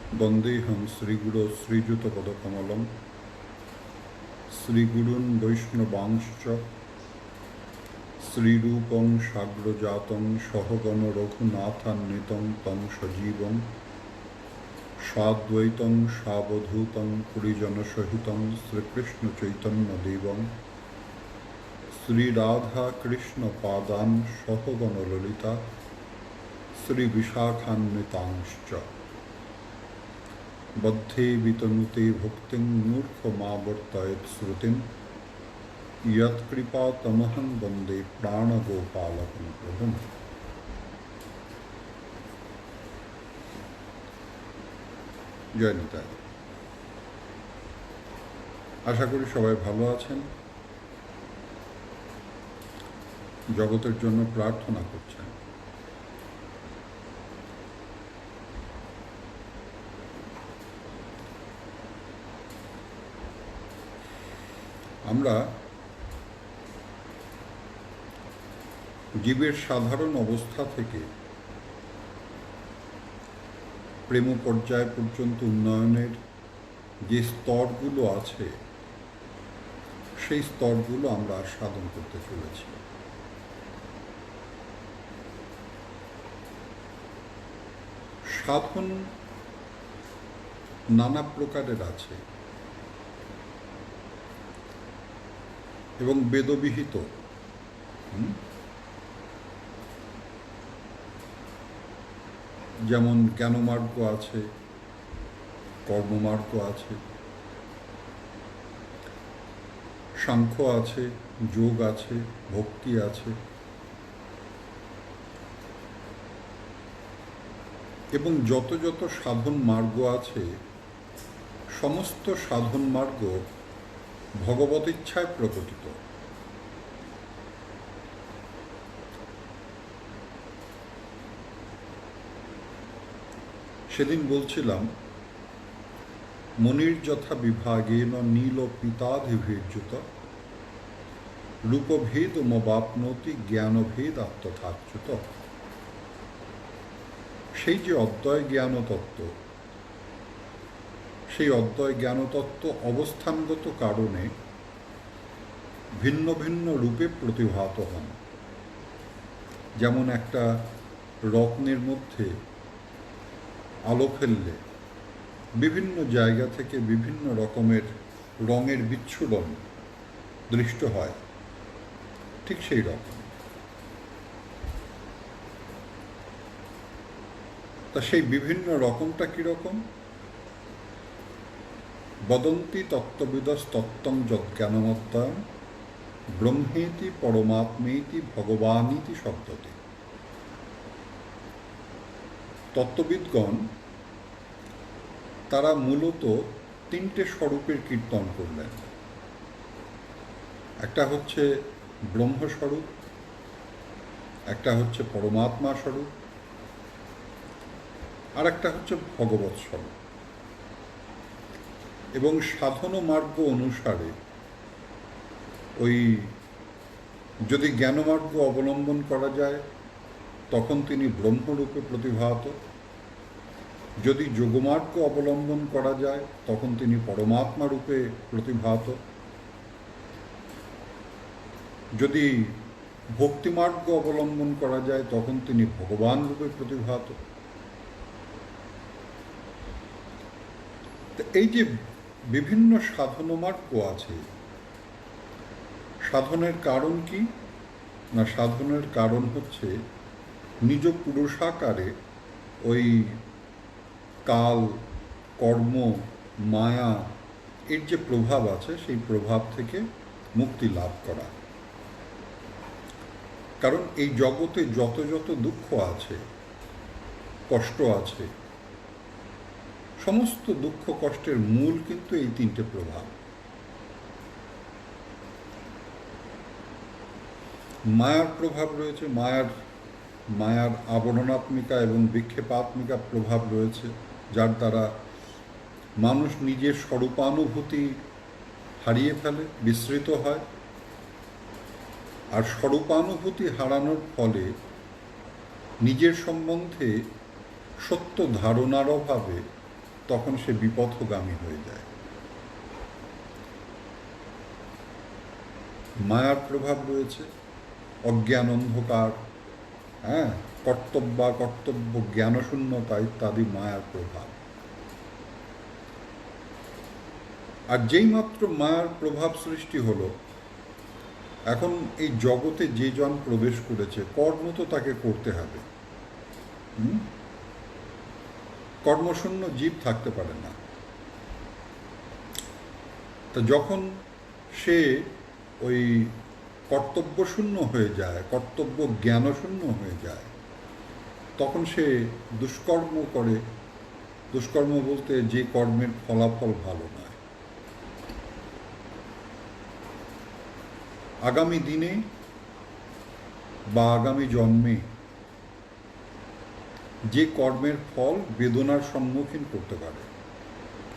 वन्देऽहं श्रीगुरो श्रीयुतपदकमलं श्रीगुरून् वैष्णवांश्च श्रीरूपं साग्रजातं सहगण रघुनाथान्वितं तं सजीवं साद्वैतं सावधूतं परिजनसहितं श्रीकृष्णचैतन्यदेवं श्रीराधाकृष्णपादान् सहगण ललिता श्रीविशाखान्वितांश्च बद्धे वितनुते भुक्तिं मूर्खमावर्तयत् श्रुतिं यत्कृपातमहं वन्दे प्राणगोपालकं प्रभुम्। জয় নিতাই। আশা করি সবাই ভালো আছেন, জগতের জন্য প্রার্থনা করছেন। আমরা জীবের সাধারণ অবস্থা থেকে প্রেম পর্যায় পর্যন্ত উন্নয়নের যে স্তরগুলো আছে সেই স্তরগুলো আমরা সাধন করতে চলেছি। সাধন নানা প্রকারের আছে এবং বেদবিহিত। যেমন জ্ঞানমার্গ আছে, কর্মমার্গ আছে, সাংখ্য আছে, যোগ আছে, ভক্তি আছে এবং যত যত সাধন মার্গ আছে সমস্ত সাধন মার্গ ভগবত ইচ্ছায় প্রকটিত। সেদিন বলছিলাম মনির যথা বিভাগেন নীল পিতাধিভির্যুত রূপভেদ মবাপ্নতি জ্ঞানভেদ আত্মথাচ্যুত। সেই যে অদ্বয় জ্ঞানতত্ত্ব, সেই অদ্বয় জ্ঞানতত্ত্ব অবস্থানগত কারণে ভিন্ন ভিন্ন রূপে প্রতিভাত হন। যেমন একটা রত্নের মধ্যে আলো ফেললে বিভিন্ন জায়গা থেকে বিভিন্ন রকমের রঙের বিচ্ছুরণ দৃষ্ট হয়, ঠিক সেই রকম। তা সেই বিভিন্ন রকমটা কীরকম? বদন্তি তত্ত্ববিদস্তত্ত্বং যজ্ঞানমত্তায়ং ব্রহ্মেতি পরমাত্মেতি ভগবানীতি শব্দতে। তত্ত্ববিদগণ তারা মূলত তিনটে স্বরূপের কীর্তন করলেন। একটা হচ্ছে ব্রহ্মস্বরূপ, একটা হচ্ছে পরমাত্মা স্বরূপ, আর একটা হচ্ছে ভগবৎ স্বরূপ। এবং সাধন মার্গ অনুসারে ওই যদি জ্ঞানমার্গ অবলম্বন করা যায় তখন তিনি ব্রহ্মরূপে প্রতিভাত, যদি যোগমার্গ অবলম্বন করা যায় তখন তিনি পরমাত্মা রূপে প্রতিভাত, যদি ভক্তিমার্গ অবলম্বন করা যায় তখন তিনি ভগবান রূপে প্রতিভাত। এই যে বিভিন্ন সাধন মার্গ আছে, সাধনের কারণ কি না? সাধনের কারণ হচ্ছে নিজ পুরুষাকারে ওই কাল, কর্ম, মায়া এর যে প্রভাব আছে সেই প্রভাব থেকে মুক্তি লাভ করা। কারণ এই জগতে যত যত দুঃখ আছে, কষ্ট আছে, সমস্ত দুঃখ কষ্টের মূল কিন্তু এই তিনটে প্রভাব। মায়ার প্রভাব রয়েছে, মায়ার আবরণাত্মিকা এবং বিক্ষেপাত্মিকা প্রভাব রয়েছে, যার দ্বারা মানুষ নিজের স্বরূপানুভূতি হারিয়ে ফেলে, বিস্মৃত হয়। আর স্বরূপানুভূতি হারানোর ফলে নিজের সম্বন্ধে সত্য ধারণার অভাবে তখন সে বিপথগামী হয়ে যায়। মায়ার প্রভাব রয়েছে, অজ্ঞান অন্ধকার, হ্যাঁ, কর্তব্য জ্ঞানশূন্যতা ইত্যাদি মায়ার প্রভাব। আর যেই মাত্র মায়ার প্রভাব সৃষ্টি হলো, এখন এই জগতে যে জন প্রবেশ করেছে, কর্ম তো তাকে করতে হবে। কর্মশূন্য জীব থাকতে পারে না। তা যখন সে ওই কর্তব্যশূন্য হয়ে যায়, কর্তব্য জ্ঞানশূন্য হয়ে যায়, তখন সে দুষ্কর্ম করে। দুষ্কর্ম বলতে যে কর্মের ফলাফল ভালো নয়। আগামী দিনে বা আগামী জন্মে যে কর্মের ফল বেদনার সম্মুখীন করতে পারে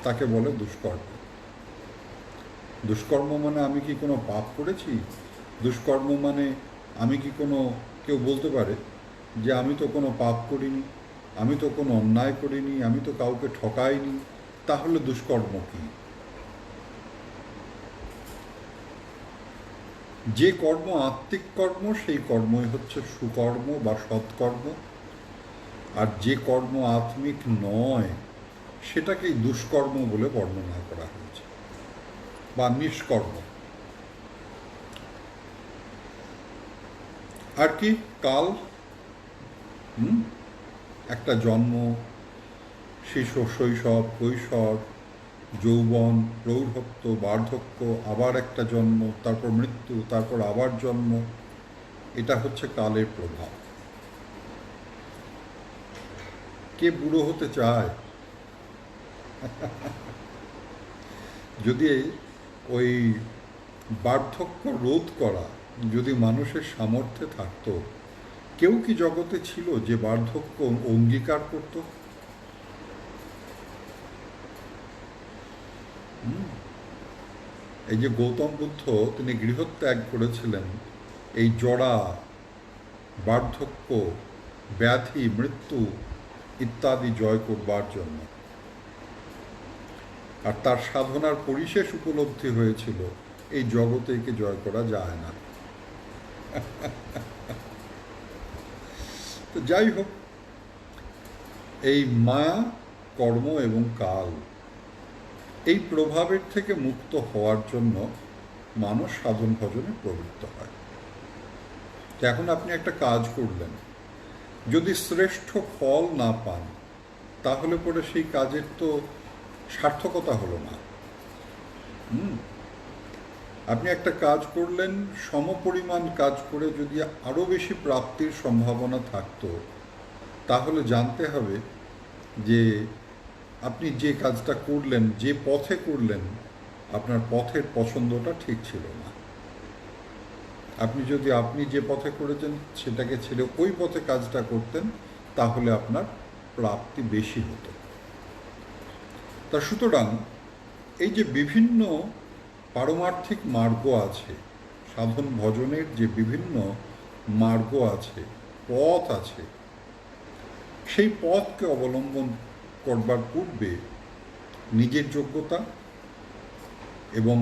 তাকে বলে দুষ্কর্ম। দুষ্কর্ম মানে আমি কি কোনো পাপ করেছি? দুষ্কর্ম মানে আমি কি কোনো, কেউ বলতে পারে যে আমি তো কোনো পাপ করিনি, আমি তো কোনো অন্যায় করিনি, আমি তো কাউকে ঠকাইনি, তাহলে দুষ্কর্ম কি? যে কর্ম আত্মিক কর্ম, সেই কর্মই হচ্ছে সুকর্ম বা সৎকর্ম। আর যে কর্ম আত্মিক নয়, সেটাকেই দুষ্কর্ম বলে বর্ণনা করা হয়েছে, বা নিষ্কর্ম। আর কি কাল, একটা জন্ম, শিশু, শৈশব, কৈশোর, যৌবন, প্রৌঢ়ত্ব, বার্ধক্য, আবার একটা জন্ম, তারপর মৃত্যু, তারপর আবার জন্ম। এটা হচ্ছে কালের প্রভাব। কে বুড়ো হতে চায়? যদি ওই বার্ধক্য রোধ করা যদি মানুষের সামর্থ্যে থাকতো, কেউ কি জগতে ছিল যে বার্ধক্য অঙ্গীকার করত? এই যে গৌতম বুদ্ধ, তিনি গৃহত্যাগ করেছিলেন এই জড়া, বার্ধক্য, ব্যাধি, মৃত্যু ইত্যাদি জয় করবার জন্য। আর তার সাধনার পরিশেষ উপলব্ধি হয়েছিল এই জগতে একে জয় করা যায় না। তো যাই হোক, এই মায়া, কর্ম এবং কাল, এই প্রভাবের থেকে মুক্ত হওয়ার জন্য মানুষ সাধন ভজনে প্রবৃত্ত হয়। এখন আপনি একটা কাজ করলেন, যদি শ্রেষ্ঠ ফল না পান, তাহলে পরে সেই কাজের তো সার্থকতা হলো না। আপনি একটা কাজ করলেন, সমপরিমাণ কাজ করে যদি আরও বেশি প্রাপ্তির সম্ভাবনা থাকতো, তাহলে জানতে হবে যে আপনি যে কাজটা করলেন, যে পথে করলেন, আপনার পথের পছন্দটা ঠিক ছিল না। আপনি যদি আপনি যে পথে করেছেন সেটাকে ছেড়ে ওই পথে কাজটা করতেন, তাহলে আপনার প্রাপ্তি বেশি হতো। তা সুতরাং এই যে বিভিন্ন পারমার্থিক মার্গ আছে, সাধন ভজনের যে বিভিন্ন মার্গ আছে, পথ আছে, সেই পথকে অবলম্বন করবার পূর্বে নিজের যোগ্যতা এবং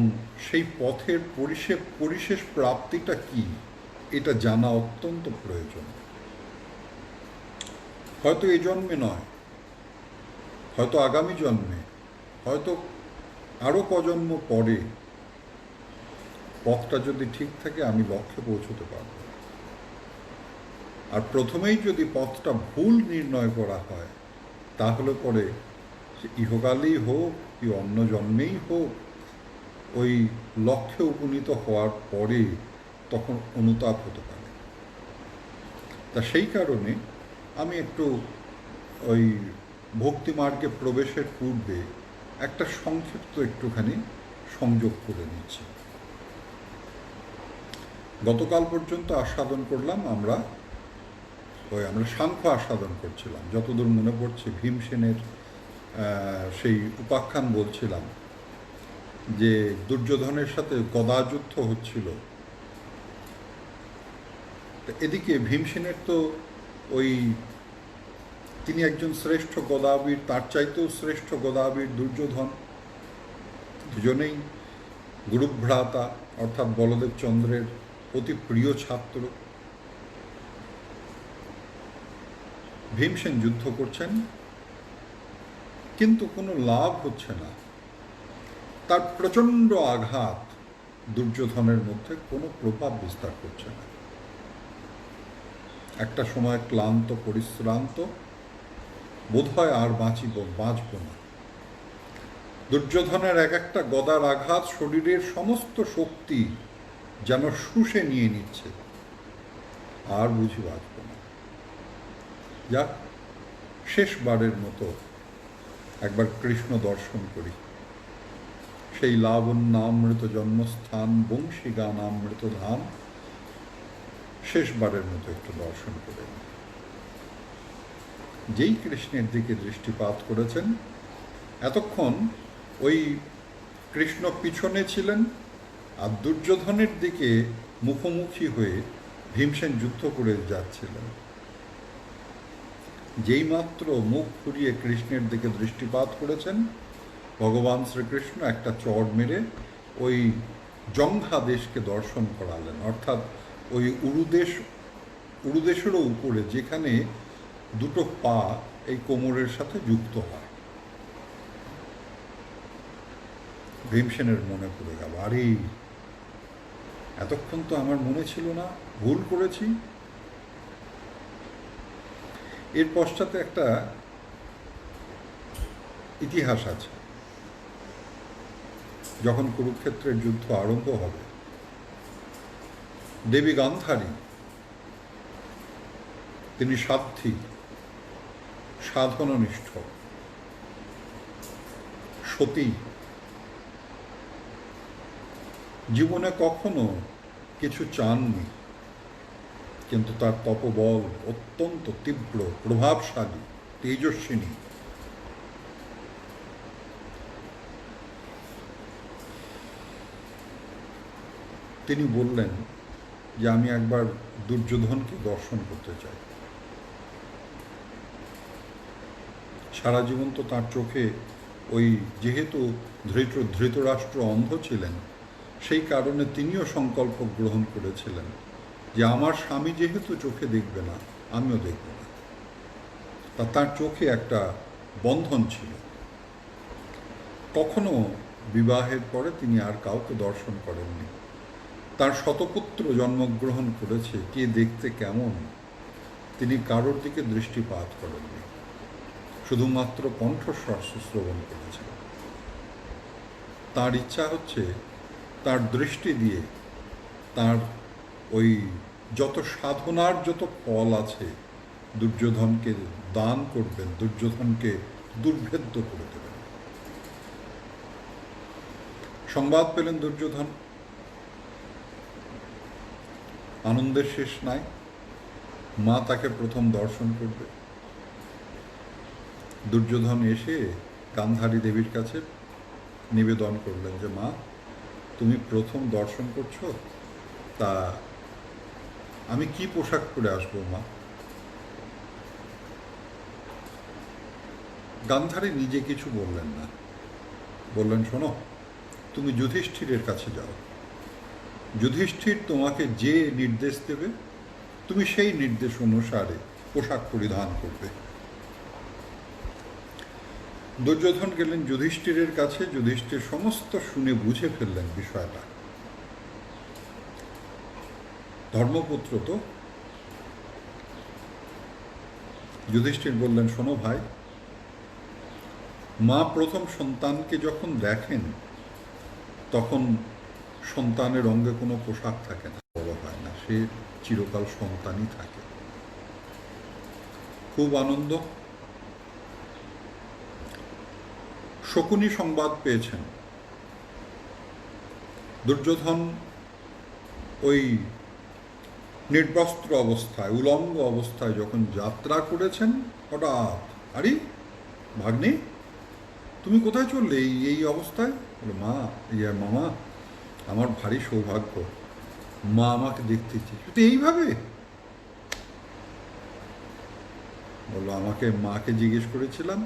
সেই পথের পরিশেষ প্রাপ্তিটা কি, এটা জানা অত্যন্ত প্রয়োজন। হয়তো এই জন্মে নয়, হয়তো আগামী জন্মে, হয়তো আরও প্রজন্ম পরে পথটা যদি ঠিক থাকে আমি লক্ষ্যে পৌঁছতে পারব। আর প্রথমেই যদি পথটা ভুল নির্ণয় করা হয়, তাহলে পরে ইহকালেই হোক কি অন্য জন্মেই হোক, ওই লক্ষ্যে উপনীত হওয়ার পরে তখন অনুতাপ হতে পারে। তা সেই কারণে আমি একটু ওই ভক্তিমার্গে প্রবেশের পূর্বে একটা সংক্ষিপ্ত একটুখানি সংযোগ করে নিচ্ছি। গতকাল পর্যন্ত আস্বাদন করলাম আমরা সাংখ্য আস্বাদন করছিলাম, যতদূর মনে পড়ছে ভীমসেনের সেই উপাখ্যান বলছিলাম যে দুর্যোধনের সাথে গদাযুদ্ধ হচ্ছিল। এদিকে ভীমসেনের তো ওই তিনি একজন শ্রেষ্ঠ গদাবীর, তার চাইতেও শ্রেষ্ঠ গদাবীর দুর্যোধন। দুজনেই গুরুভ্রাতা অর্থাৎ বলদেব চন্দ্রের অতি প্রিয় ছাত্র। ভীমসেন যুদ্ধ করছেন, কিন্তু কোনো লাভ হচ্ছে না। তার প্রচণ্ড আঘাত দুর্যোধনের মধ্যে কোনো প্রভাব বিস্তার করছে না। একটা সময় ক্লান্ত পরিশ্রান্ত, বোধহয় আর বাঁচব না। দুর্যোধনের এক একটা গদার আঘাত শরীরের সমস্ত শক্তি যেন শুষে নিয়ে নিচ্ছে, আর বুঝি বাঁচব না। যাক, শেষবারের মতো একবার কৃষ্ণ দর্শন করি। সেই লাবণ্যামৃত জন্মস্থান, বংশী গানামৃত ধাম, শেষবারের মতো একটু দর্শন করে। যেই কৃষ্ণের দিকে দৃষ্টিপাত করেছেন, এতক্ষণ ওই কৃষ্ণ পিছনে ছিলেন, আর দুর্যোধনের দিকে মুখোমুখি হয়ে ভীমসেন যুদ্ধ করে যাচ্ছিলেন। যেই মাত্র মুখ ঘুরিয়ে কৃষ্ণের দিকে দৃষ্টিপাত করেছেন, ভগবান শ্রীকৃষ্ণ একটা চড় মেরে ওই জঙ্ঘা দেশকে দর্শন করালেন, অর্থাৎ ওই উরুদেশেরও উপরে, যেখানে দুটো পা এই কোমরের সাথে যুক্ত হয়। ভীমসেনের মনে পড়ে গেল, আরে এতক্ষণ তো আমার মনে ছিল না, ভুল করেছি। এর পশ্চাতে একটা ইতিহাস আছে। যখন কুরুক্ষেত্রের যুদ্ধ আরম্ভ হবে, দেবী গান্ধারী, তিনি সাধ্বী, সাধননিষ্ঠ, সতী, জীবনে কখনো কিছু চাননি, কিন্তু তার তপবল অত্যন্ত তীব্র, প্রভাবশালী, তেজস্বিনী। তিনি বললেন যে আমি একবার দুর্যোধনকে দর্শন করতে চাই। সারা জীবন তো তার চোখে ওই, যেহেতু ধৃতরাষ্ট্র অন্ধ ছিলেন, সেই কারণে তিনিও সংকল্প গ্রহণ করেছিলেন যে আমার স্বামী যেহেতু চোখে দেখবে না, আমিও দেখব না। তার চোখে একটা বন্ধন ছিল। কখনো বিবাহের পরে তিনি আর কাউকে দর্শন করেননি। তার শতপুত্র জন্মগ্রহণ করেছে, কে দেখতে কেমন, তিনি কারোর দিকে দৃষ্টিপাত করেননি, শুধুমাত্র কণ্ঠস্বর শ্রবণ করেছেন। তার ইচ্ছা হচ্ছে তার দৃষ্টি দিয়ে তার ওই যত সাধনার যত ফল আছে দুর্যোধনকে দান করবেন, দুর্যোধনকে দুর্ভেদ্য করে দেবেন। সংবাদ পেলেন দুর্যোধন, আনন্দের শেষ নাই। মা তাকে প্রথম দর্শন করবে। দুর্যোধন এসে গান্ধারী দেবীর কাছে নিবেদন করলেন যে মা, তুমি প্রথম দর্শন করছো, তা আমি কি পোশাক পরে আসবো মা? গান্ধারী নিজে কিছু বললেন না, বললেন শোনো, তুমি যুধিষ্ঠিরের কাছে যাও, যুধিষ্ঠির তোমাকে যে নির্দেশ দেবে তুমি সেই নির্দেশ অনুসারে পোশাক পরিধান করবে। দুর্যোধন গেলেন যুধিষ্ঠিরের কাছে। যুধিষ্ঠির সমস্ত শুনে বুঝে ফেললেন বিষয়টা। ধর্মপুত্র তো। যুধিষ্ঠির বললেন শোনো ভাই, মা প্রথম সন্তানকে যখন দেখেন তখন সন্তানের অঙ্গে কোনো পোশাক থাকে না, বড় হয় না, সে চিরকাল সন্তানই থাকে। খুব আনন্দ। শকুনি সংবাদ পেয়েছেন দুর্যোধন ওই নির্বস্ত্র অবস্থায়, উলঙ্গ অবস্থায় যখন যাত্রা করেছেন, হঠাৎ, আরে ভাগ্নে তুমি কোথায় চললে এই অবস্থায়? বলে মা, মামা, আমার ভারী সৌভাগ্য, মা আমাকে দেখতে চেয়েছে। এইভাবে বললো আমাকে মাকে জিজ্ঞেস করেছিলাম,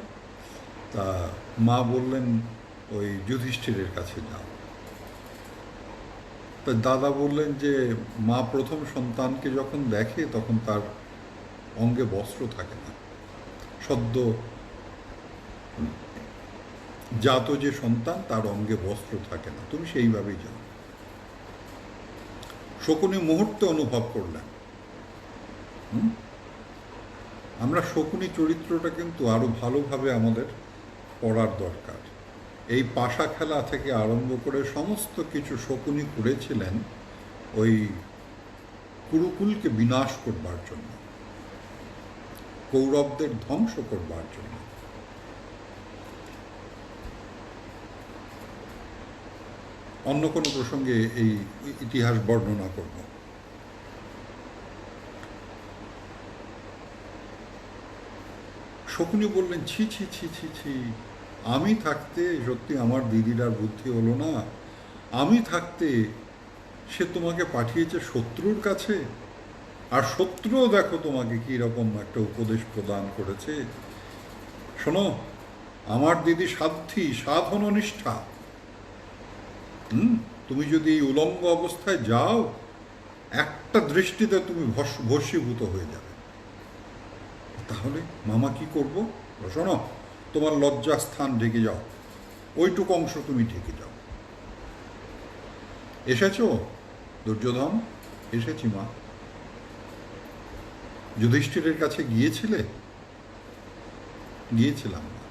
তা মা বললেন ওই যুধিষ্ঠিরের কাছে যাও। তা দাদা বললেন যে মা প্রথম সন্তানকে যখন দেখে তখন তার অঙ্গে বস্ত্র থাকে না, সদ্য জাত যে সন্তান তার অঙ্গে বস্ত্র থাকে না, তুমি সেইভাবেই যাও। শকুনি মুহূর্তে অনুভব করলেন। আমরা শকুনি চরিত্রটা কিন্তু আরো ভালোভাবে আমাদের পড়ার দরকার। এই পাশা খেলা থেকে আরম্ভ করে সমস্ত কিছু শকুনি করেছিলেন ওই কুরুকুলকে বিনাশ করবার জন্য, কৌরবদের ধ্বংস করবার জন্য। অন্য কোনো প্রসঙ্গে এই ইতিহাস বর্ণনা করব। শকুনি বললেন, ছি ছি ছি ছি ছি, আমি থাকতে, সত্যি আমার দিদিরার বুদ্ধি হলো না, আমি থাকতে সে তোমাকে পাঠিয়েছে শত্রুর কাছে, আর শত্রুও দেখো তোমাকে কি রকম একটা উপদেশ প্রদান করেছে। শোনো, আমার দিদি সাধ্বী, সাধননিষ্ঠা, তুমি যদি এই উলঙ্গ অবস্থায় যাও, একটা দৃষ্টিতে তুমি ভস্মীভূত হয়ে যাবে। তাহলে মামা কি করব? শোনো, তোমার লজ্জাস্থান ঢেকে যাও, ওইটুকু অংশ তুমি ঢেকে যাও। এসেছো দুর্যোধন? এসেছি মা। যুধিষ্ঠিরের কাছে গিয়েছিলে? গিয়েছিলাম না।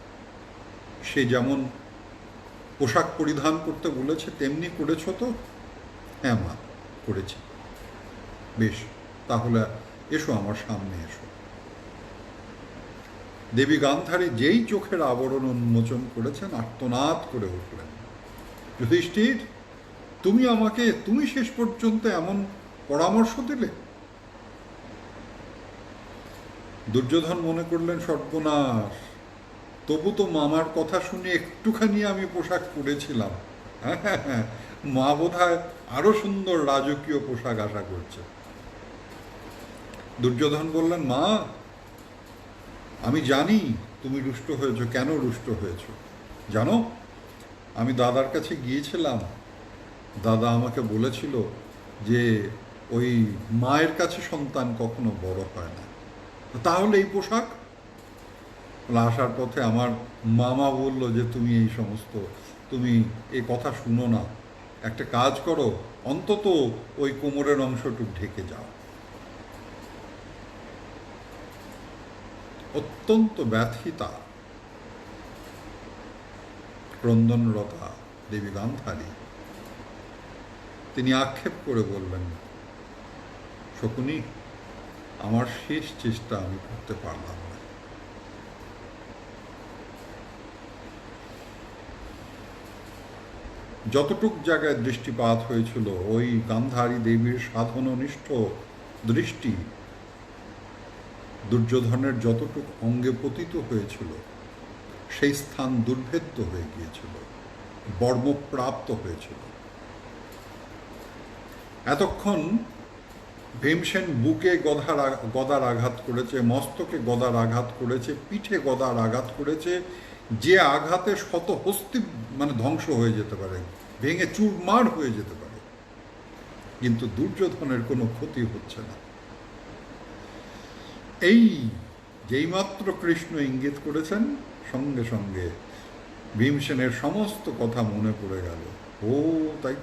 সে যেমন পোশাক পরিধান করতে বলেছে তেমনি করেছ তো? হ্যাঁ মা, করেছি। বেশ, তাহলে এসো আমার সামনে এসো। দেবী গান্ধারী যেই চোখের আবরণ উন্মোচন করেছেন আর্তনাদ করে উঠলেন, যুধিষ্ঠির, তুমি শেষ পর্যন্ত এমন পরামর্শ দিলে? দুর্যোধন মনে করলেন সর্বনাশ, তবু তো মামার কথা শুনে একটুখানি আমি পোশাক পরেছিলাম। হ্যাঁ, মা বোধহয় আরো সুন্দর রাজকীয় পোশাক আশা করছে। দুর্যোধন বললেন, মা, আমি জানি তুমি রুষ্ট হয়েছ। কেন রুষ্ট হয়েছ জানো? আমি দাদার কাছে গিয়েছিলাম, দাদা আমাকে বলেছিল যে ওই মায়ের কাছে সন্তান কখনো বড় হয় না। তাহলে এই পোশাক? আসার পথে আমার মামা বলল যে তুমি তুমি এই কথা শুনো না, একটা কাজ করো, অন্তত ওই কোমরের অংশটুক ঢেকে যাও। অত্যন্ত ব্যথিতা ক্রন্দনরতা দেবী গান্ধারী, তিনি আক্ষেপ করে বললেন, শকুনি, আমার শেষ চেষ্টা আমি করতে পারলাম না। যতটুক জায়গায় দৃষ্টিপাত হয়েছিল ওই গান্ধারী দেবীর সাধননিষ্ঠ দৃষ্টি দুর্যোধনের যতটুক অঙ্গে পতিত হয়েছিল সেই স্থান দুর্ভেদ্য হয়ে গিয়েছিল, বর্মপ্রাপ্ত হয়েছিল। এতক্ষণ ভীমসেন বুকে গদার আঘাত করেছে, মস্তকে গদার আঘাত করেছে, পিঠে গদার আঘাত করেছে, যে আঘাতে শত হস্তি ধ্বংস হয়ে যেতে পারে, ভেঙে চুরমার হয়ে যেতে পারে, কিন্তু দুর্যোধনের কোনো ক্ষতি হচ্ছে না। এই যেইমাত্র কৃষ্ণ ইঙ্গিত করেছেন, সঙ্গে সঙ্গে ভীমসেনের সমস্ত কথা মনে পড়ে গেল। ও তাই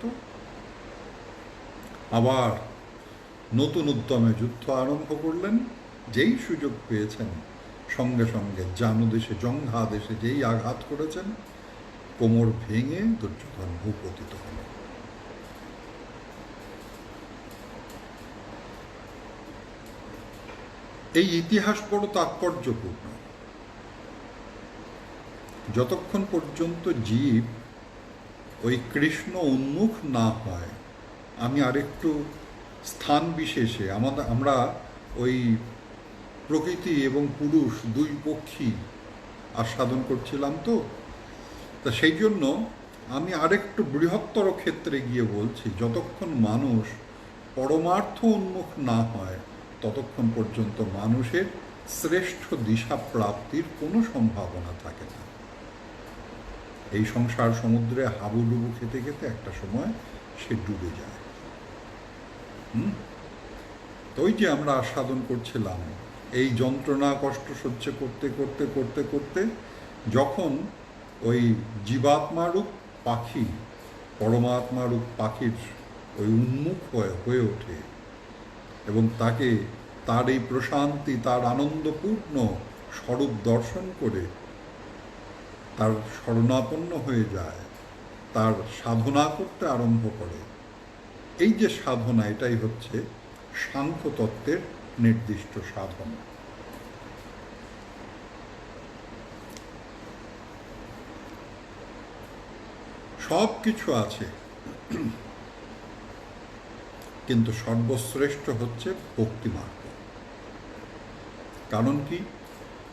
তো। আবার নতুন উদ্যমে যুদ্ধ আরম্ভ করলেন। যেই সুযোগ পেয়েছেন সঙ্গে সঙ্গে জানুদেশে, জঙ্ঘা দেশে যেই আঘাত করেছেন, কোমর ভেঙে দুর্যোধন ভূপতিত হল। এই ইতিহাস বড় তাৎপর্যপূর্ণ। যতক্ষণ পর্যন্ত জীব ওই কৃষ্ণ উন্মুখ না হয়, আমি আরেকটু স্থান বিশেষে আমরা ওই প্রকৃতি এবং পুরুষ দুই পক্ষী আস্বাদন করছিলাম তো, তা সেই জন্য আমি আরেকটু বৃহত্তর ক্ষেত্রে গিয়ে বলছি, যতক্ষণ মানুষ পরমার্থ উন্মুখ না হয় ততক্ষণ পর্যন্ত মানুষের শ্রেষ্ঠ দিশা প্রাপ্তির কোনো সম্ভাবনা থাকে না। এই সংসার সমুদ্রে হাবুডুবু খেতে খেতে একটা সময় সে ডুবে যায়। তো ওই যে আমরা আস্বাদন করছিলাম, এই যন্ত্রণা কষ্ট সহ্য করতে করতে করতে করতে যখন ওই জীবাত্মারূপ পাখি পরমাত্মারূপ পাখির ওই উন্মুখ হয়ে ওঠে এবং তাকে তার এই প্রশান্তি, তার আনন্দপূর্ণ স্বরূপ দর্শন করে তার শরণাপন্ন হয়ে যায়, তার সাধনা করতে আরম্ভ করে, এই যে সাধনা, এটাই হচ্ছে সাংখ্য তত্ত্বের নির্দিষ্ট সাধনা। সব কিছু আছে, কিন্তু সর্বশ্রেষ্ঠ হচ্ছে ভক্তিমার্গ। কারণ কি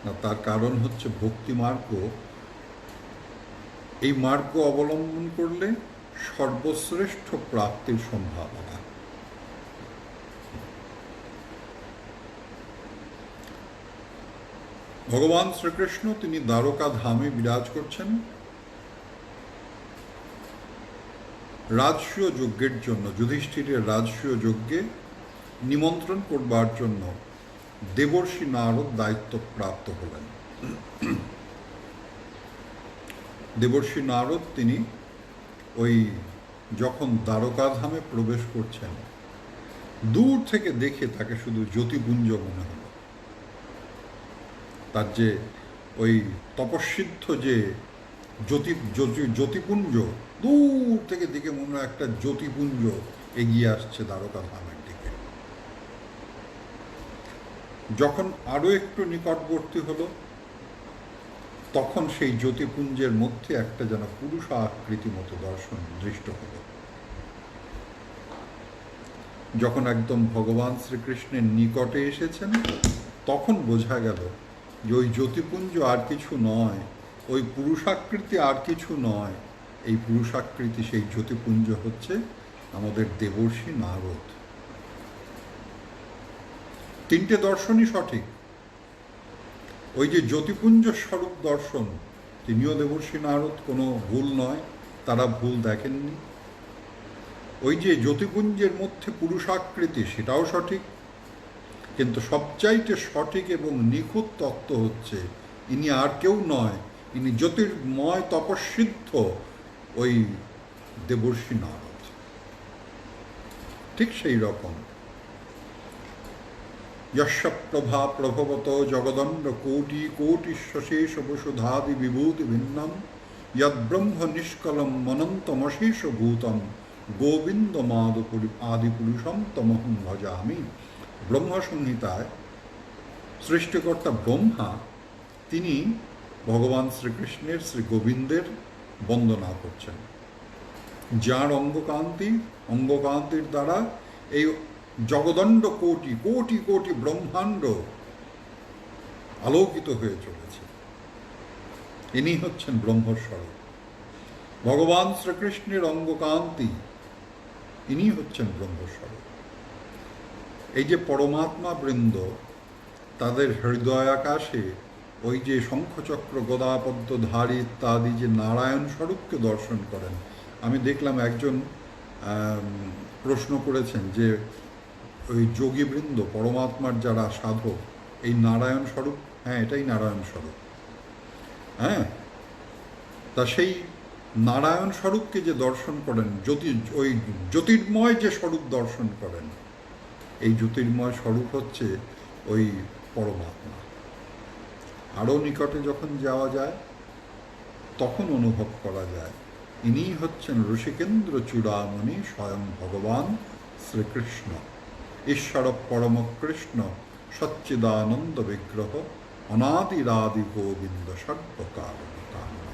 না, তার কারণ হচ্ছে ভক্তিমার্গ, এই মার্গ অবলম্বন করলে সর্বশ্রেষ্ঠ প্রাপ্তির সম্ভাবনা। ভগবান শ্রীকৃষ্ণ তিনি দ্বারকা ধামে বিরাজ করছেন রাজসূয় যজ্ঞের জন্য। যুধিষ্ঠিরের রাজসূয় যজ্ঞে নিমন্ত্রণ করবার জন্য দেবর্ষি নারদ দায়িত্ব প্রাপ্ত হলেন। দেবর্ষি নারদ তিনি ওই যখন দ্বারকাধামে প্রবেশ করছেন, দূর থেকে দেখে তাকে শুধু জ্যোতিপুঞ্জ মনে হল। তার যে ওই তপস্বিদ্ধ যে জ্যোতিপুঞ্জ, দূর থেকে দেখে মনে হয় একটা জ্যোতিপুঞ্জ এগিয়ে আসছে দ্বারকাধামের দিকে। যখন আরো একটু নিকটবর্তী হলো, তখন সেই জ্যোতিপুঞ্জের মধ্যে একটা যেন পুরুষ আকৃতি মতো দর্শন দৃষ্ট হল। যখন একদম ভগবান শ্রীকৃষ্ণের নিকটে এসেছেন, তখন বোঝা গেল যে ওই জ্যোতিপুঞ্জ আর কিছু নয়, ওই পুরুষাকৃতি আর কিছু নয়, এই পুরুষাকৃতি সেই জ্যোতিপুঞ্জ হচ্ছে আমাদের দেবর্ষি নারদ। তিনটে দর্শনই সঠিক। ওই যে জ্যোতিপুঞ্জ স্বরূপ দর্শন, তিনিও দেবর্ষি নারদ, কোনো ভুল নয়, তারা ভুল দেখেননি। ওই যে জ্যোতিপুঞ্জের মধ্যে পুরুষাকৃতি, সেটাও সঠিক, কিন্তু সবচাইতে সঠিক এবং নিখুঁত তত্ত্ব হচ্ছে ইনি আর কেউ নয়, ইনি জ্যোতির্ময় তপস্বিদ্ধ ওই দেবর্ষি নারদ। ঠিক সেই রকম যশ প্রভা প্রভবত জগদণ্ড কোটি কোটি সশেষ বসুধাদি বিভূতি ভিন্নম যদ্ব্রহ্ম নিষ্কলম মনন্তমশেষ ভূতম গোবিন্দমাদ আদিপুরুষম তমহং ভজামি। ব্রহ্মসংহিতায় সৃষ্টিকর্তা ব্রহ্মা তিনি ভগবান শ্রীকৃষ্ণের শ্রী গোবিন্দের বন্দনা করছেন, যার অঙ্গকান্তির দ্বারা এই জগদণ্ড কোটি কোটি কোটি ব্রহ্মাণ্ড আলোকিত হয়ে চলেছে। ইনি হচ্ছেন ব্রহ্মস্বরূপ। ভগবান শ্রীকৃষ্ণের অঙ্গকান্তি, ইনি হচ্ছেন ব্রহ্মস্বরূপ। এই যে পরমাত্মা বৃন্দ, তাদের হৃদয় আকাশে ওই যে শঙ্খচক্র গদাপদ্মধারী ইত্যাদি যে নারায়ণ স্বরূপকে দর্শন করেন। আমি দেখলাম একজন প্রশ্ন করেছেন যে ওই যোগীবৃন্দ, পরমাত্মার যারা সাধক, এই নারায়ণ স্বরূপ, হ্যাঁ এটাই নারায়ণ স্বরূপ। হ্যাঁ, তা সেই নারায়ণ স্বরূপকে যে দর্শন করেন, ওই জ্যোতির্ময় যে স্বরূপ দর্শন করেন, এই জ্যোতির্ময় স্বরূপ হচ্ছে ওই পরমাত্মা। আরও নিকটে যখন যাওয়া যায়, তখন অনুভব করা যায় ইনিই হচ্ছেন ঋষিকেন্দ্র চূড়ামণি স্বয়ং ভগবান শ্রীকৃষ্ণ, ঈশ্বর পরম কৃষ্ণ সচ্চিদানন্দ বিগ্রহ অনাদিরাদি গোবিন্দ সর্বকারণ কারণ।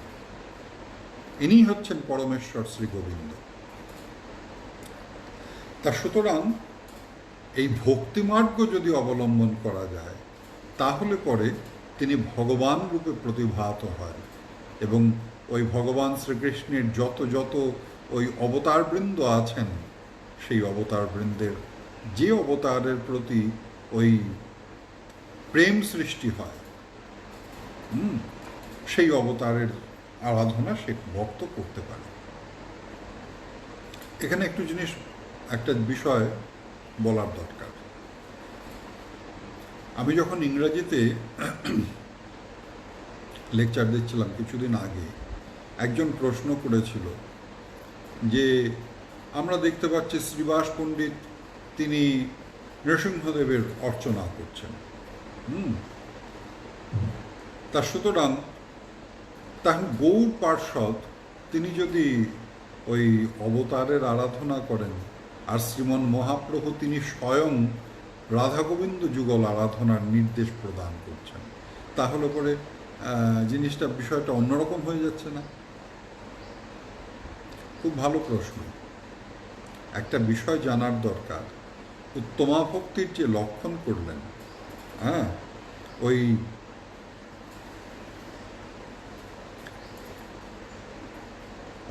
ইনি হচ্ছেন পরমেশ্বর শ্রী গোবিন্দ। তা সুতরাং এই ভক্তিমার্গ যদি অবলম্বন করা যায়, তাহলে পরে তিনি ভগবান রূপে প্রতিভাত হয় এবং ওই ভগবান শ্রীকৃষ্ণের যত যত ওই অবতারবৃন্দ আছেন, সেই অবতারবৃন্দের যে অবতারের প্রতি ওই প্রেম সৃষ্টি হয়, সেই অবতারের আরাধনা সে ভক্ত করতে পারে। এখানে একটা বিষয় বলার দরকার। আমি যখন ইংরেজিতে লেকচার দিচ্ছিলাম কিছুদিন আগে, একজন প্রশ্ন করেছিল যে আমরা দেখতে পাচ্ছি শ্রীবাস পণ্ডিত তিনি নৃসিংহদেবের অর্চনা করছেন, তা সুতরাং তখন গৌর পার্ষদ তিনি যদি ওই অবতারের আরাধনা করেন, আর শ্রীমন মহাপ্রভু তিনি স্বয়ং রাধা গোবিন্দ যুগল আরাধনার নির্দেশ প্রদান করছেন, তাহলে পরে বিষয়টা অন্যরকম হয়ে যাচ্ছে না? খুব ভালো প্রশ্ন। একটা বিষয় জানার দরকার, উত্তমা ভক্তির যে লক্ষণ করলেন, ওই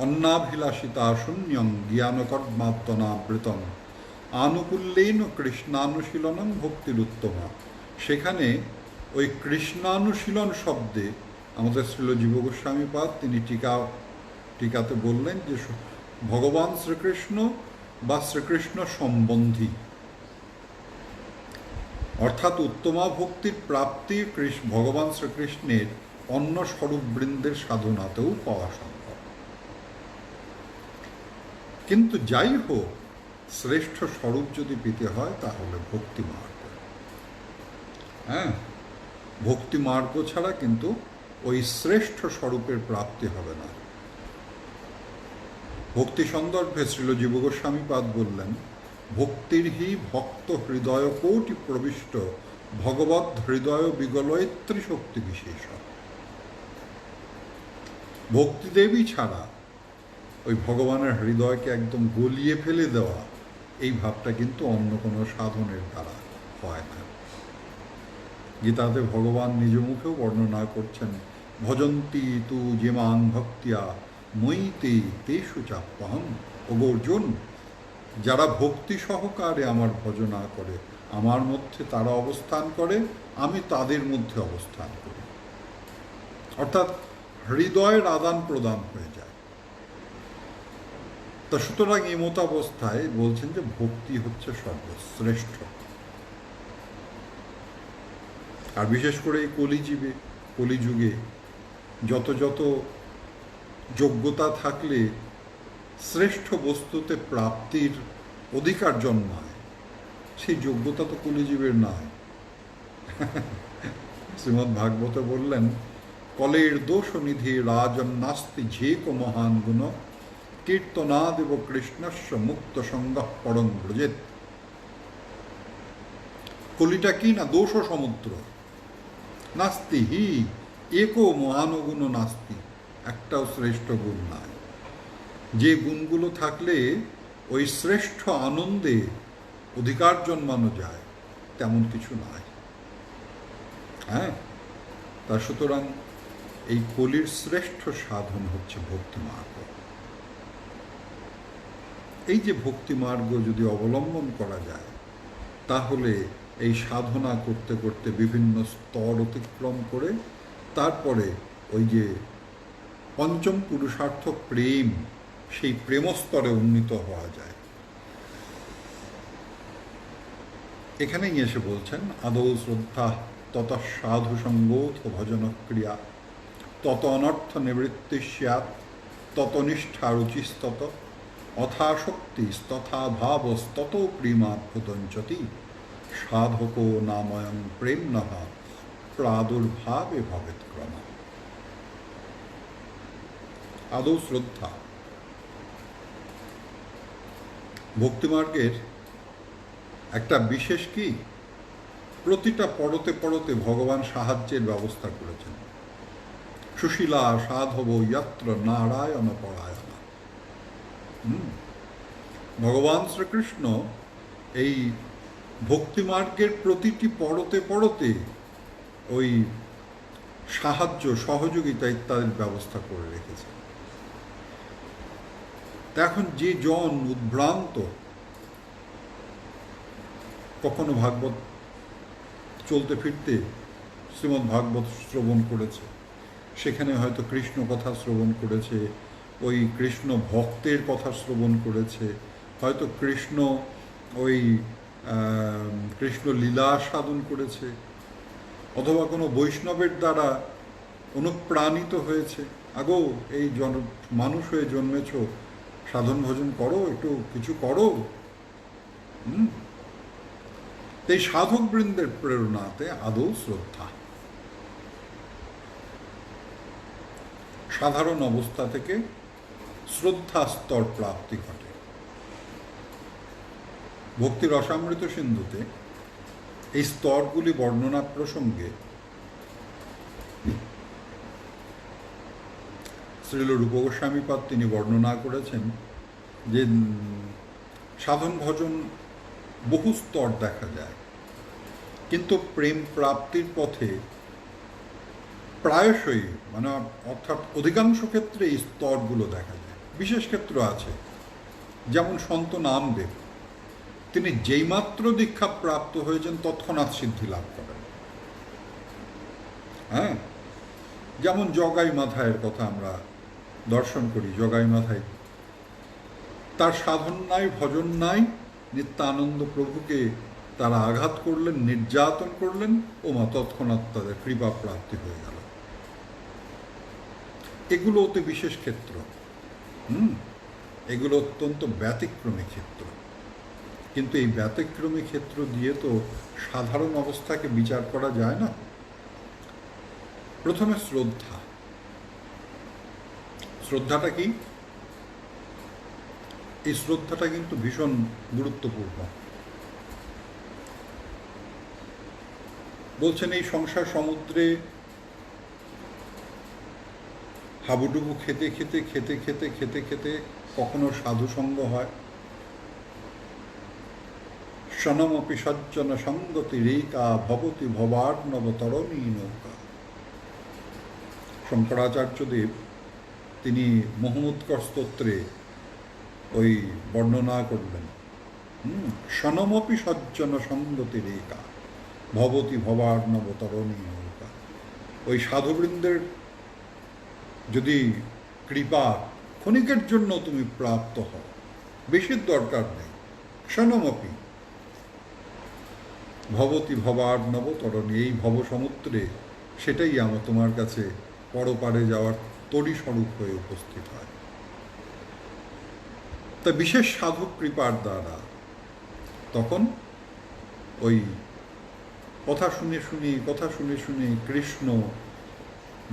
অন্নাভিলাষিতা শূন্যং জ্ঞানকর্মাত্মনাবৃতম আনুকূল্যেন কৃষ্ণানুশীলনং ভক্তির উত্তমা, সেখানে ওই কৃষ্ণানুশীলন শব্দে আমাদের শ্রীল জীব গোস্বামীপাদ তিনি টিকাতে বললেন যে ভগবান শ্রীকৃষ্ণ বা শ্রীকৃষ্ণ সম্বন্ধী, অর্থাৎ উত্তমা ভক্তির প্রাপ্তি ভগবান শ্রীকৃষ্ণের অন্য স্বরূপবৃন্দের সাধনাতেও পাওয়া সম্ভব। কিন্তু যাই হোক, শ্রেষ্ঠ স্বরূপ যদি পেতে হয় তাহলে ভক্তি মার্গ, ভক্তি মার্গ ছাড়া কিন্তু ওই শ্রেষ্ঠ স্বরূপের প্রাপ্তি হবে না। ভক্তি সন্দর্ভে শ্রীল জীব গোস্বামীপাদ বললেন, ভক্তির হি ভক্ত হৃদয় কোটি প্রবিষ্ট ভগবৎ হৃদয় বিগলয়ত্রী শক্তি বিশেষ। ভক্তিদেবী ছাড়া ওই ভগবানের হৃদয়কে একদম গলিয়ে ফেলে দেওয়া, এই ভাবটা কিন্তু অন্য কোনো সাধনের দ্বারা হয় না। গীতাতে ভগবান নিজ মুখেও বর্ণনা করছেন, ভজন্তি তু যেমাং ভক্তিয়া মইতে তেষু চাপ্যহম। ওগো অর্জুন, যারা ভক্তি সহকারে আমার ভজনা করে, আমার মধ্যে তারা অবস্থান করে, আমি তাদের মধ্যে অবস্থান করি। অর্থাৎ হৃদয়ের আদান প্রদান হয়ে যায়। তা সুতরাং এই মতাবস্থায় বলছেন যে ভক্তি হচ্ছে সর্বশ্রেষ্ঠ। আর বিশেষ করে এই কলিযুগে যত যত যোগ্যতা থাকলে শ্রেষ্ঠ বস্তুতে প্রাপ্তির অধিকার জন্মায়, সেই যোগ্যতা তো কলিজীবের নয়। শ্রীমদ্ ভাগবত বললেন, কলের দোষ নিধি রাজন নাস্তি ঝেক মহান গুণ কীর্তনাদেব কৃষ্ণস্য মুক্ত সঙ্গঃ পরং ব্রজেত। কলিটা কি না? দোষ সমুদ্র। নাস্তি হি একো মহানগুণ নাস্তি, একটাও শ্রেষ্ঠ গুণ নাই। যে গুণগুলো থাকলে ওই শ্রেষ্ঠ আনন্দে অধিকার জন্মানো যায়, তেমন কিছু নাই। তা সুতরাং এই কলির শ্রেষ্ঠ সাধন হচ্ছে ভক্তিমার্গ। এই যে ভক্তিমার্গ যদি অবলম্বন করা যায়, তাহলে এই সাধনা করতে করতে বিভিন্ন স্তর অতিক্রম করে তারপরে ওই যে পঞ্চম পুরুষার্থ প্রেম, সেই প্রেমস্তরে উন্নীত হওয়া যায়। এখানেই এসে বলছেন, আদৌ শ্রদ্ধা তত সাধু সঙ্গোথ ভজন ক্রিয়া তত অনর্থ নিবৃত্তি স্যাৎ তত নিষ্ঠা রুচিস্তত অথাশক্তি তথা ভাবস্তত প্রেমাদ্ভুতঞ্চতি সাধকো নাময়ং প্রেম নহা প্রাদুর্ভাবে ভবেৎ ক্রম। আদৌ শ্রদ্ধা ভক্তিমার্গের একটা বিশেষ কি, প্রতিটা পরতে পরতে ভগবান সাহায্যের ব্যবস্থা করেছেন। সুশীলা সাধব যত্র নারায়ণ পরায়ণ। ভগবান শ্রীকৃষ্ণ এই ভক্তিমার্গের প্রতিটি পরতে পরতে ওই সাহায্য, সহযোগিতা ইত্যাদির ব্যবস্থা করে রেখেছেন। এখন যে জন উদ্ভ্রান্ত, কখনো ভাগবত চলতে ফিরতে শ্রীমদ্ ভাগবত শ্রবণ করেছে, সেখানে হয়তো কৃষ্ণ কথা শ্রবণ করেছে, ওই কৃষ্ণ ভক্তের কথা শ্রবণ করেছে, হয়তো কৃষ্ণ ওই কৃষ্ণ লীলা সাধন করেছে, অথবা কোনো বৈষ্ণবের দ্বারা অনুপ্রাণিত হয়েছে, আগো এই মানুষ হয়ে জন্মেছ, সাধন ভজন করো, একটু কিছু করো। এই সাধক বৃন্দের প্রেরণাতে আদৌ শ্রদ্ধা। সাধারণ অবস্থা থেকে শ্রদ্ধা স্তর প্রাপ্তি ঘটে। ভক্তি রসামৃত সিন্ধুতে এই স্তরগুলি বর্ণনা প্রসঙ্গে শ্রীল রূপ গোস্বামীপাদ তিনি বর্ণনা করেছেন যে সাধন ভজন বহু স্তর দেখা যায়, কিন্তু প্রেম প্রাপ্তির পথে প্রায়শই মানে অর্থাৎ অধিকাংশ ক্ষেত্রে এই স্তরগুলো দেখা যায়। বিশেষ ক্ষেত্র আছে, যেমন সন্ত নামদেব, তিনি যেইমাত্র দীক্ষা প্রাপ্ত হয়েছেন তৎক্ষণাৎ সিদ্ধি লাভ করেন। হ্যাঁ, যেমন জগাই মাথায়ের কথা আমরা দর্শন করি। জগাই মাথায় তার সাধন নাই, ভজন নাই, নিত্যানন্দ প্রভুকে তারা আঘাত করলেন, নির্যাতন করলেন, ওমা তৎক্ষণাৎ তাদের কৃপা প্রাপ্তি হয়ে গেল। এগুলো অতি বিশেষ ক্ষেত্র, এগুলো অত্যন্ত ব্যতিক্রমী ক্ষেত্র। কিন্তু এই ব্যতিক্রমী ক্ষেত্র দিয়ে তো সাধারণ অবস্থাকে বিচার করা যায় না। প্রথমে শ্রদ্ধা। শ্রদ্ধাটা কি? এই শ্রদ্ধাটা কিন্তু ভীষণ গুরুত্বপূর্ণ। বলছেন এই সংসার সমুদ্রে হাবুডুবু খেতে খেতে খেতে খেতে খেতে খেতে কখনো সাধুসঙ্গ হয়, সনমপি সজ্জন সঙ্গতি রেকা ভবতি ভবার্ণব তরণী নৌকা। শঙ্করাচার্যদেব তিনি মহমুৎকর স্তোত্রে ওই বর্ণনা করলেন, সনমপি সজ্জন সঙ্গতি রেকা ভবতি ভবার্ণব তরণী নৌকা। ওই সাধুবৃন্দের যদি কৃপা ক্ষণিকের জন্য তুমি প্রাপ্ত হও, বেশির দরকার নেই, সনমপি ভবতি ভবার্ণব তরণী, এই ভব সমুদ্রে সেটাই আমার তোমার কাছে পরপারে যাওয়ার তরি স্বরূপ হয়ে উপস্থিত হয়। তা বিশেষ সাধক কৃপার দ্বারা তখন ওই কথা শুনে শুনে কৃষ্ণ,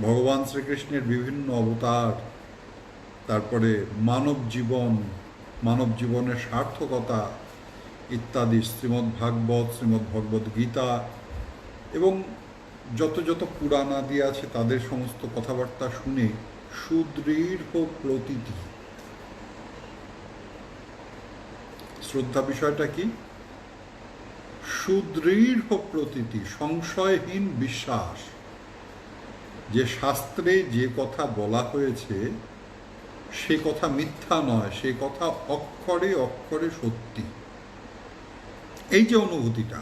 ভগবান শ্রীকৃষ্ণের বিভিন্ন অবতার, তারপরে মানব জীবনের সার্থকতা ইত্যাদি শ্রীমদ্ ভাগবত, শ্রীমদ্ ভগবদ গীতা এবং যত যত পুরাণ আদি আছে তাদের সমস্ত কথাবার্তা শুনে সুদৃঢ় প্রতীতি। শ্রদ্ধা বিষয়টা কি? সুদৃঢ় প্রতীতি, সংশয়হীন বিশ্বাস যে শাস্ত্রে যে কথা বলা হয়েছে সে কথা মিথ্যা নয়, সে কথা অক্ষরে অক্ষরে সত্যি। এই যে অনুভূতিটা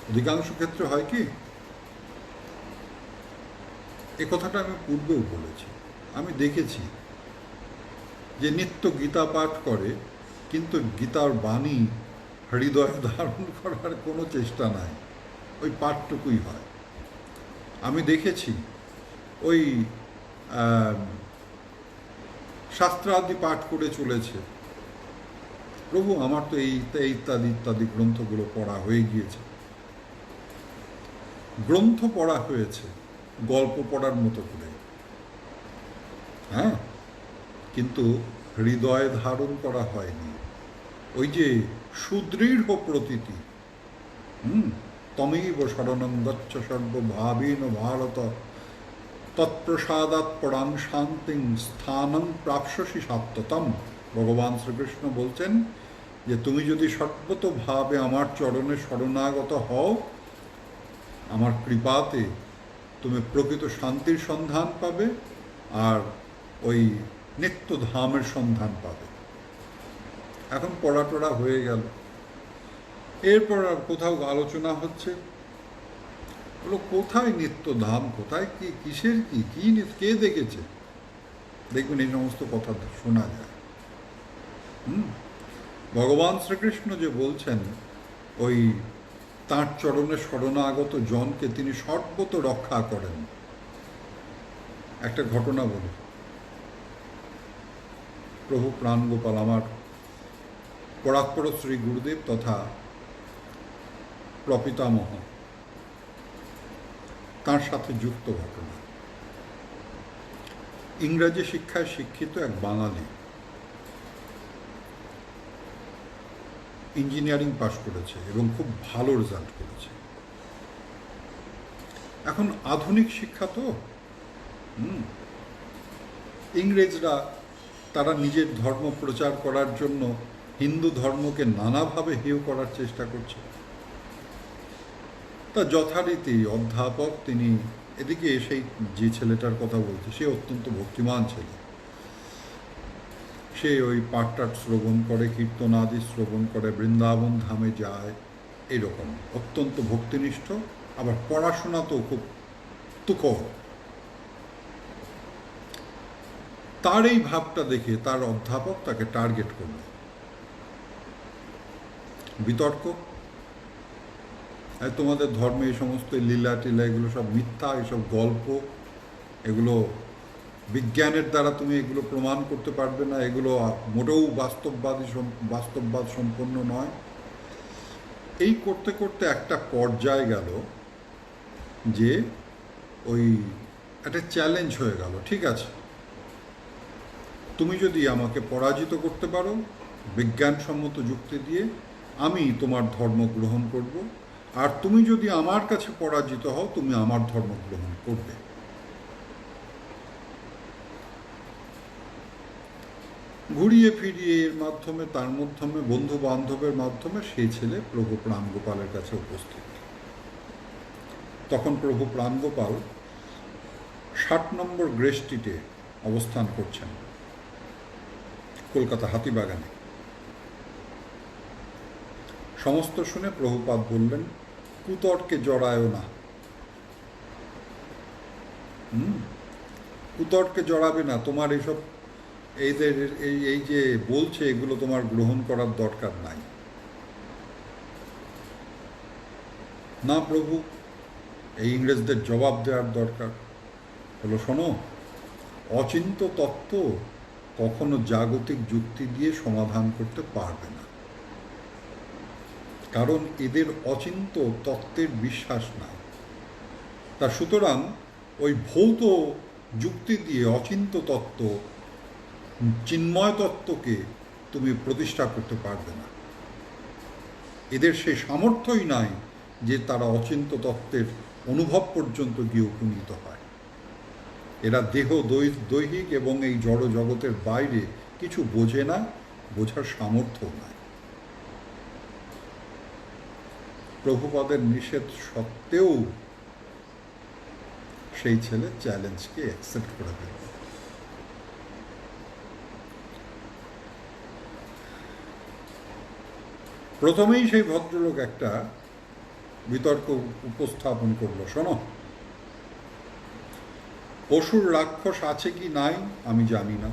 অধিকাংশ ক্ষেত্রে হয় কি, এ কথাটা আমি পূর্বেও বলেছি, আমি দেখেছি যে নিত্য গীতা পাঠ করে কিন্তু গীতার বাণী হৃদয়ে ধারণ করার কোনো চেষ্টা নাই, ওই পাঠটুকুই হয়। আমি দেখেছি ওই শাস্ত্রাদি পাঠ করে চলেছে, প্রভু আমার তো এই ইত্যাদি ইত্যাদি গ্রন্থগুলো পড়া হয়ে গিয়েছে। গ্রন্থ পড়া হয়েছে গল্প পড়ার মতো করে, হ্যাঁ, কিন্তু হৃদয়ে ধারণ করা হয়নি। ওই যে সুদৃঢ় প্রতীতি, তমেব শরণং গচ্ছ সর্বভাবেন ভারত তৎপ্রসাদাৎ পরাং শান্তিং স্থানং প্রাপ্স্যসি সাত্যতম। ভগবান শ্রীকৃষ্ণ বলছেন যে তুমি যদি সর্বতভাবে আমার চরণে শরণাগত হও, আমার কৃপাতে তুমি প্রকৃত শান্তির সন্ধান পাবে আর ওই নিত্য ধামের সন্ধান পাবে। এখন পড়া টড়া হয়ে গেল, এরপর আর কোথাও আলোচনা হচ্ছে, বলো কোথায় নিত্যধাম, কোথায় কি, কিসের কি, কে দেখেছে? দেখবেন এই সমস্ত কথা শোনা যায়। ভগবান শ্রীকৃষ্ণ যে বলছেন ওই তাঁর চরণে শরণাগত জনকে তিনি সর্বত রক্ষা করেন। একটা ঘটনা বলি, প্রভু প্রাণগোপাল আমার পরাৎপর শ্রী গুরুদেব তথা প্রপিতামহ, তার সাথে যুক্ত ঘটনা। ইংরাজি শিক্ষায় শিক্ষিত এক বাঙালি, ইঞ্জিনিয়ারিং পাশ করেছে এবং খুব ভালো রেজাল্ট করেছে। এখন আধুনিক শিক্ষা তো, ইংরেজরা তারা নিজের ধর্ম প্রচার করার জন্য হিন্দু ধর্মকে নানাভাবে হেয় করার চেষ্টা করছে। তা যথারীতি অধ্যাপক তিনি এদিকে সেই যে ছেলেটার কথা বলছে, সে অত্যন্ত ভক্তিমান ছেলে। সে ওই পাঠটাট শ্রবণ করে, কীর্তনাদি শ্রবণ করে, বৃন্দাবন ধামে যায়, এরকম অত্যন্ত ভক্তিনিষ্ঠ, আবার পড়াশোনাতেও খুব তুখর। তার এই ভাবটা দেখে তার অধ্যাপক তাকে টার্গেট করল। বিতর্ক, তোমাদের ধর্মে এই সমস্ত লীলা টিলা এগুলো সব মিথ্যা, এসব গল্প, এগুলো বিজ্ঞানের দ্বারা তুমি এগুলো প্রমাণ করতে পারবে না, এগুলো মোটেও বাস্তববাদ সম্পন্ন নয়। এই করতে করতে একটা পর্যায়ে গেল যে ওই একটা চ্যালেঞ্জ হয়ে গেল, ঠিক আছে তুমি যদি আমাকে পরাজিত করতে পারো বিজ্ঞানসম্মত যুক্তি দিয়ে, আমি তোমার ধর্ম গ্রহণ করব, আর তুমি যদি আমার কাছে পরাজিত হও তুমি আমার ধর্ম গ্রহণ করবে। ঘুরিয়ে ফিরিয়ে এর মাধ্যমে, তার মাধ্যমে, বন্ধু বান্ধবের মাধ্যমে সেই ছেলে প্রভু প্রাণগোপালের কাছে উপস্থিত। তখন প্রভু প্রাণগোপাল 60 নম্বর গ্রে স্ট্রিটে অবস্থান করছেন, কলকাতা হাতিবাগানে। সমস্ত শুনে প্রভুপাদ বললেন, কুতর্কে জড়ায়ও না। কুতর্কে জড়াবে না, তোমার এইসব এই যে বলছে এগুলো তোমার গ্রহণ করার দরকার নাই। না প্রভু, এই ইংরেজদের জবাব দেওয়ার দরকার। হলো শোনো, অচিন্ত তত্ত্ব কখনো জাগতিক যুক্তি দিয়ে সমাধান করতে পারবে না, কারণ এদের অচিন্ত তত্ত্বের বিশ্বাস নাই। তা সুতরাং ওই ভৌত যুক্তি দিয়ে অচিন্ত তত্ত্ব, চিন্ময় তত্ত্বকে তুমি প্রতিষ্ঠা করতে পারবে না। এদের সে সামর্থ্যই নাই যে তারা অচিন্ত তত্ত্বের অনুভব পর্যন্ত গিয়ে উপনীত হয়। এরা দেহ দৈহিক এবং এই জড় জগতের বাইরে কিছু বোঝে না, বোঝার সামর্থ্য নাই। প্রভুপাদের নিষেধ সত্ত্বেও সেই ছেলে চ্যালেঞ্জকে অ্যাকসেপ্ট করে ফেলল। প্রথমেই সেই ভদ্রলোক একটা বিতর্ক উপস্থাপন করলো, শোনো, অসুর রাক্ষস আছে কি নাই আমি জানি না,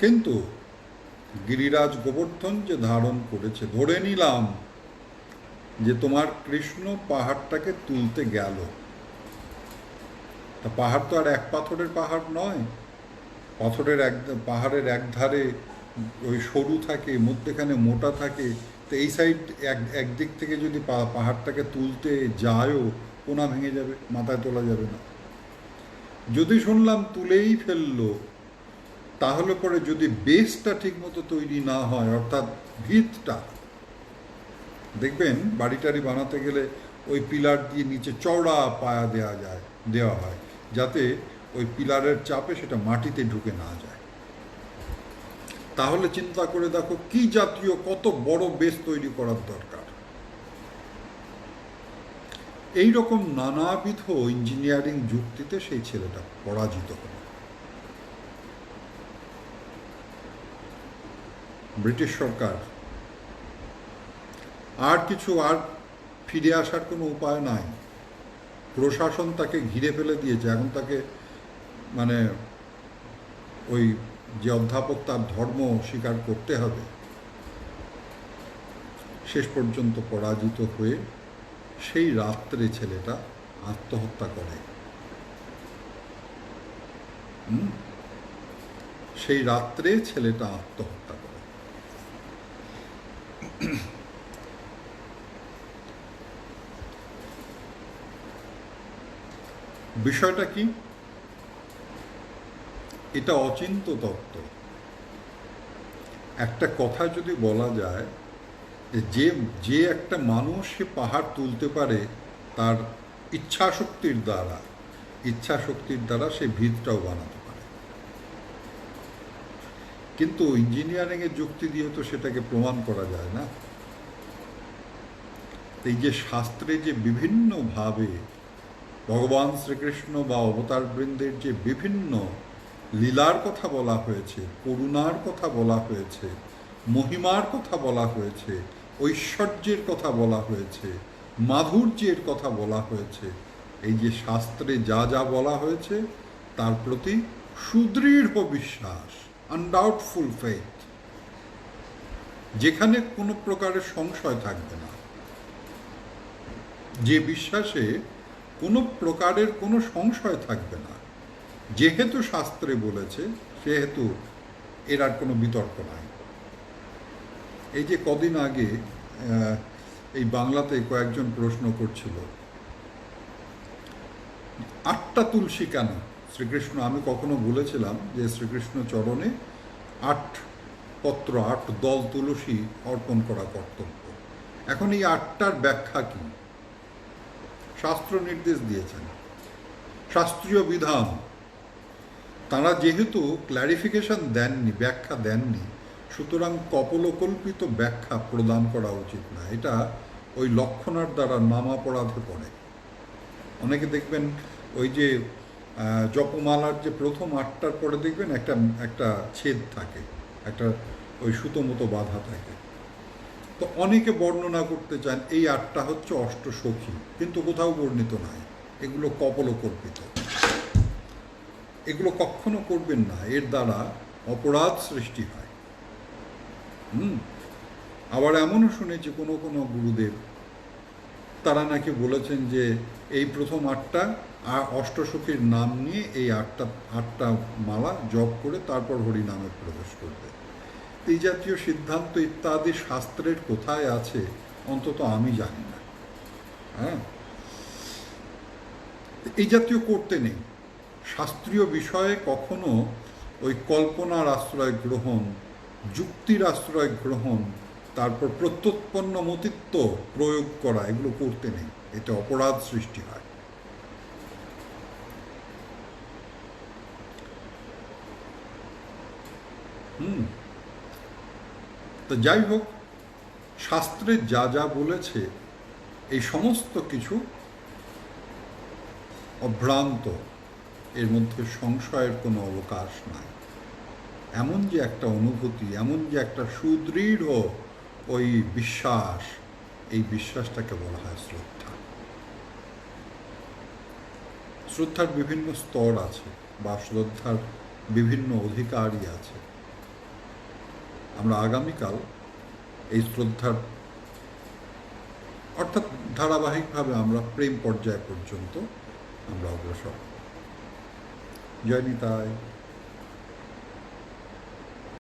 কিন্তু গিরিরাজ গোবর্ধন যে ধারণ করেছে, ধরে নিলাম যে তোমার কৃষ্ণ পাহাড়টাকে তুলতে গেল। তা পাহাড় তো আর এক পাথরের পাহাড় নয়, পাহাড়ের এক ধারে ওই সরু থাকে, মধ্যেখানে মোটা থাকে। তো এই সাইড একদিক থেকে যদি পাহাড়টাকে তুলতে যায়ও, কোনা ভেঙে যাবে, মাথায় তোলা যাবে না। যদি শুনলাম তুলেই ফেললো, তাহলে পরে যদি বেসটা ঠিক মতো তৈরি না হয়, অর্থাৎ ভিতটা, দেখবেন বাড়িটারি বানাতে গেলে ওই পিলার দিয়ে নিচে চওড়া পায়া দেওয়া হয়, যাতে ওই পিলারের চাপে সেটা মাটিতে ঢুকে না যায়। তাহলে চিন্তা করে দেখো কি জাতীয় কত বড় বেস তৈরি করার দরকার। এই রকম নানাবিধ ইঞ্জিনিয়ারিং যুক্তিতে সেই ছেলেটা পরাজিত হল। ব্রিটিশ সরকার আর ফিরে আসার কোনো উপায় নাই। প্রশাসন তাকে ঘিরে ফেলে দিয়েছে। এখন তাকে মানে ওই যে অধ্যাপক, তার ধর্ম স্বীকার করতে হবে। শেষ পর্যন্ত পরাজিত হয়ে সেই রাত্রে ছেলেটা আত্মহত্যা করে। সেই রাত্রে ছেলেটা আত্মহত্যা করে। বিষয়টা কি? এটা অচিন্ত তত্ত্ব। একটা কথা যদি বলা যায় যে যে একটা মানুষ সে পাহাড় তুলতে পারে তার ইচ্ছাশক্তির দ্বারা সে ভিতটাও বানাতে পারে। কিন্তু ইঞ্জিনিয়ারিংয়ের যুক্তি দিয়ে তো সেটাকে প্রমাণ করা যায় না। এই যে শাস্ত্রে যে বিভিন্নভাবে ভগবান শ্রীকৃষ্ণ বা অবতারবৃন্দের যে বিভিন্ন লীলার কথা বলা হয়েছে, করুণার কথা বলা হয়েছে, মহিমার কথা বলা হয়েছে, ঐশ্বর্যের কথা বলা হয়েছে, মাধুর্যের কথা বলা হয়েছে, এই যে শাস্ত্রে যা যা বলা হয়েছে তার প্রতি সুদৃঢ় বিশ্বাস, আনডাউটফুল ফেথ, যেখানে কোনো প্রকারের সংশয় থাকবে না, যে বিশ্বাসে কোনো প্রকারের কোনো সংশয় থাকবে না। যেহেতু শাস্ত্রে বলেছে সেহেতু এর আর কোনো বিতর্ক নাই। এই যে কদিন আগে এই বাংলাতে কয়েকজন প্রশ্ন করছিল 8টা তুলসী কেন শ্রীকৃষ্ণ? আমি কখনো বলেছিলাম যে শ্রীকৃষ্ণ চরণে 8 পত্র 8 দল তুলসী অর্পণ করা কর্তব্য। এখন এই 8টার ব্যাখ্যা কি? শাস্ত্র নির্দেশ দিয়েছেন, শাস্ত্রীয় বিধান। তারা যেহেতু ক্ল্যারিফিকেশন দেননি, ব্যাখ্যা দেননি, সুতরাং কপোলকল্পিত ব্যাখ্যা প্রদান করা উচিত না। এটা ওই লক্ষণার দ্বারা নামাপরাধে পড়ে। অনেকে দেখবেন ওই যে জপমালার যে প্রথম 8টার পরে দেখবেন একটা ছেদ থাকে, একটা ওই সুতো মতো বাঁধা থাকে। তো অনেকে বর্ণনা করতে চান এই 8টা হচ্ছে অষ্টসখী, কিন্তু কোথাও বর্ণিত নাই। এগুলো কপোলকল্পিত। এগুলো কখনো করবেন না, এর দ্বারা অপরাধ সৃষ্টি হয়। আবার এমনও শুনেছি কোনো কোনো গুরুদেব তারা নাকি বলেছেন যে এই প্রথম 8টা অষ্টসখীর নাম নিয়ে এই 8টা মালা জপ করে তারপর হরিনামে প্রবেশ করবে। এই জাতীয় সিদ্ধান্ত ইত্যাদি শাস্ত্রের কোথায় আছে অন্তত আমি জানি না। হ্যাঁ, এই জাতীয় করতে নেই। শাস্ত্রীয় বিষয়ে কখনো ওই কল্পনার আশ্রয় গ্রহণ, যুক্তির আশ্রয় গ্রহণ, তারপর প্রত্যুৎপন্ন মতিত্ব প্রয়োগ করা, এগুলো করতে নেই। এতে অপরাধ সৃষ্টি হয়। তো যাই হোক, শাস্ত্রে যা যা বলেছে এই সমস্ত কিছু অভ্রান্ত, এর মধ্যে সংশয়ের কোনো অবকাশ নাই। এমন যে একটা অনুভূতি, এমন যে একটা সুদৃঢ় ওই বিশ্বাস, এই বিশ্বাসটাকে বলা হয় শ্রদ্ধা। শ্রদ্ধার বিভিন্ন স্তর আছে বা শ্রদ্ধার বিভিন্ন অধিকারই আছে। আমরা আগামীকাল এই শ্রদ্ধার অর্থাৎ ধারাবাহিকভাবে আমরা প্রেম পর্যায় পর্যন্ত আমরা অগ্রসর। জয় নিতাই।